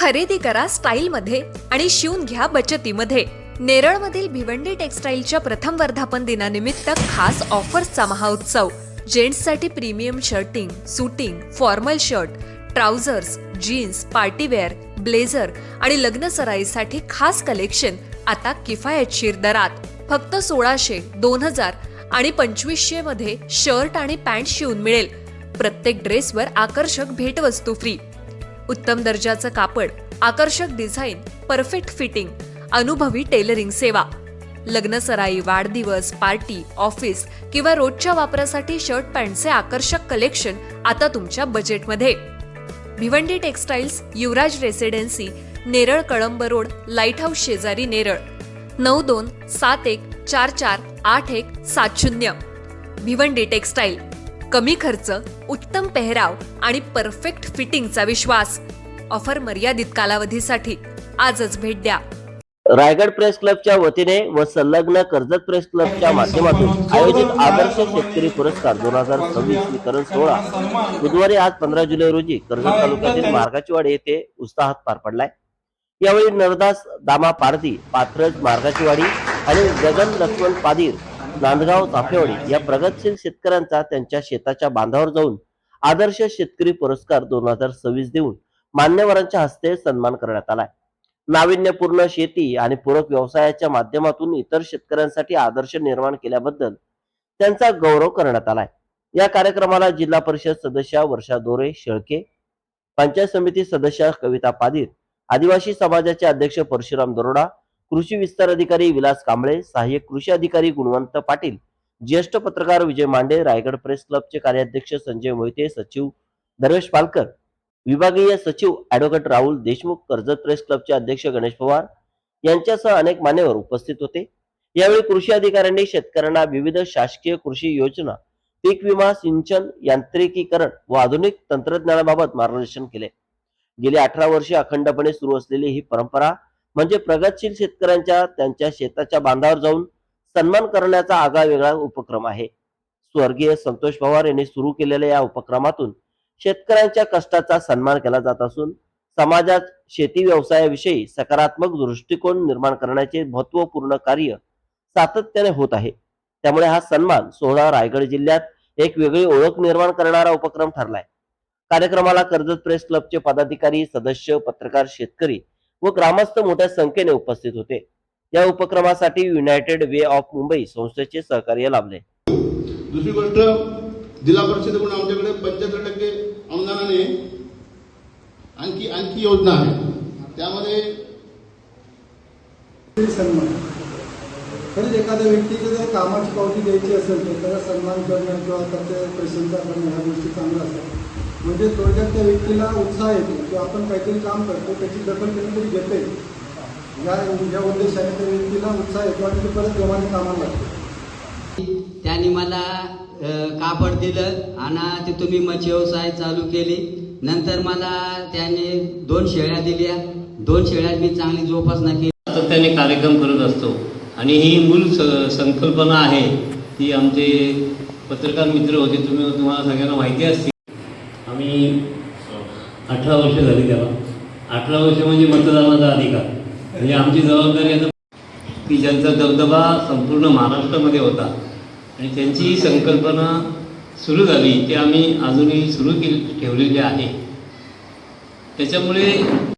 खरेदी करा स्टाईलमध्ये आणि शिवून घ्या बचतीमध्ये। नेरळमधील भिवंडी टेक्सटाईलच्या प्रथम वर्धापन दिनानिमित्त खास ऑफर्सचा महाउत्सव। जेंट्ससाठी premium shirting, suiting, formal shirt, trousers, jeans, partywear, blazer आणि लग्न सराईसाठी खास कलेक्शन आता किफायतशीर दरात। फक्त 1600, 2000 आणि 2500 मध्ये शर्ट आणि पॅन्ट शिवून मिळेल। प्रत्येक ड्रेसवर आकर्षक भेटवस्तू फ्री। उत्तम दर्जाचं कापड, आकर्षक डिझाईन, परफेक्ट फिटिंग, अनुभवी टेलरिंग सेवा। लग्न सराई, वाढदिवस, पार्टी, ऑफिस किंवा रोजच्या वापरासाठी शर्ट पॅन्टचे आकर्षक कलेक्शन आता तुमच्या बजेटमध्ये। Bhiwandi textiles, Yuvraj residency, Neral Kalamb road, light house शेजारी, नेरळ। 9271448170। भिवंडी टेक्सटाईल, कमी खर्च, उत्तम पेहराव आणि परफेक्ट फिटिंगचा विश्वास। ऑफर मर्यादित कालावधीसाठी। आजच भेट द्या। रायगड प्रेस क्लबच्या वतीने व संलग्न कर्जत प्रेस क्लबच्या माध्यमातून आयोजित आदर्श शेतकरी पुरस्कार 2026 वितरण सोहळा बुधवारी आज 15 जुलै रोजी कर्जत तालुक्यातील मार्गाचीवाडी येथे उत्साहात पार पडलाय। यावेळी नरदास दामा पारधी, पाथरज मार्गाचीवाडी आणि गगन लक्ष्मण पादीर, नांदगाव चाफेवाडी या प्रगतशील शेतकऱ्यांचा त्यांच्या शेताच्या बांधावर जाऊन आदर्श शेतकरी पुरस्कार 2026 देऊन मान्यवरांच्या हस्ते सन्मान करण्यात आलाय। नाविन्यपूर्ण शेती आणि पूरक व्यवसायाच्या माध्यमातून इतर शेतकऱ्यांसाठी आदर्श निर्माण केल्याबद्दल त्यांचा गौरव करण्यात आलाय। या कार्यक्रमाला जिल्हा परिषद सदस्य वर्षा दोरे शेळके, पंचायत समिती सदस्य कविता पादीर, आदिवासी समाजाचे अध्यक्ष परशुराम दरोडा, कृषी विस्तार अधिकारी विलास कांबळे, सहाय्यक कृषी अधिकारी गुणवंत पाटील, ज्येष्ठ पत्रकार विजय मांडे, रायगड प्रेस क्लबचे कार्याध्यक्ष संजय मोहिते, सचिव दरवेश पालकर, विभागीय सचिव ॲडव्होकेट राहुल देशमुख, कर्जत प्रेस क्लबचे अध्यक्ष गणेश पवार यांच्यासह अनेक मान्यवर उपस्थित होते। यावेळी कृषी अधिकाऱ्यांनी शेतकऱ्यांना विविध शासकीय कृषी योजना, पीक विमा, सिंचन, यांत्रिकीकरण व आधुनिक तंत्रज्ञानाबाबत मार्गदर्शन केले। गेली 18 वर्षे अखंडपणे सुरू असलेली ही परंपरा म्हणजे प्रगतशील शेतकऱ्यांच्या त्यांच्या शेताच्या बांधावर जाऊन सन्मान करण्याचा आगळावेगळा उपक्रम आहे। स्वर्गीय संतोष पवार यांनी सुरू केलेल्या या उपक्रमातून शेतकऱ्यांच्या कष्टाचा सन्मान केला जात असून समाजात शेती व्यवसायाविषयी सकारात्मक दृष्टिकोन निर्माण करण्याचे महत्त्वपूर्ण कार्य सातत्याने होत आहे। त्यामुळे हा सन्मान सोहळा रायगड जिल्ह्यात एक वेगळी ओळख निर्माण करणारा उपक्रम ठरलाय। कार्यक्रमाला कर्जत प्रेस क्लबचे पदाधिकारी, सदस्य, पत्रकार, शेतकरी व ग्रामस्थ मोठ्या संख्येने उपस्थित होते। या उपक्रमासाठी युनायटेड वे ऑफ मुंबई संस्थेचे सहकार्य लाभले। दुसरी गोष्ट, जिल्हा परिषदेकडून आमच्याकडे 75% अनुदानाने आणखी योजना आहे। त्यामध्ये सन्मान खरंच एखाद्या व्यक्तीचं जर कामाची पावती द्यायची असेल तर त्याला सन्मान करणं किंवा त्याच्या प्रशंसा करणं ह्या गोष्टी चांगल्या असतात। म्हणजे थोडक्यात त्या व्यक्तीला उत्साह येतो किंवा आपण काहीतरी काम करतो त्याची दखल कधीतरी घेते या उद्देशाने त्या व्यक्तीला उत्साह येतो आणि ते परत व्यवहाराने कामाला लागतो। त्यांनी मला कापड दिलं आणि तिथून मी मच्छी व्यवसाय चालू केली। नंतर मला त्याने 2 शेळ्या दिल्या। 2 शेळ्या मी चांगली जोपासना केली। सातत्याने कार्यक्रम करत असतो आणि ही मूळ संकल्पना आहे ती आमचे पत्रकार मित्र होते, तुम्हाला सगळ्यांना माहिती असते। आम्ही 18 वर्ष झाली त्याला। 18 वर्ष म्हणजे मतदानाचा अधिकार, म्हणजे आमची जबाबदारी आता की ज्यांचा दबदबा संपूर्ण महाराष्ट्रामध्ये होता आणि त्यांची संकल्पना सुरू झाली ती आम्ही अजूनही सुरू ठेवलेली आहे। त्याच्यामुळे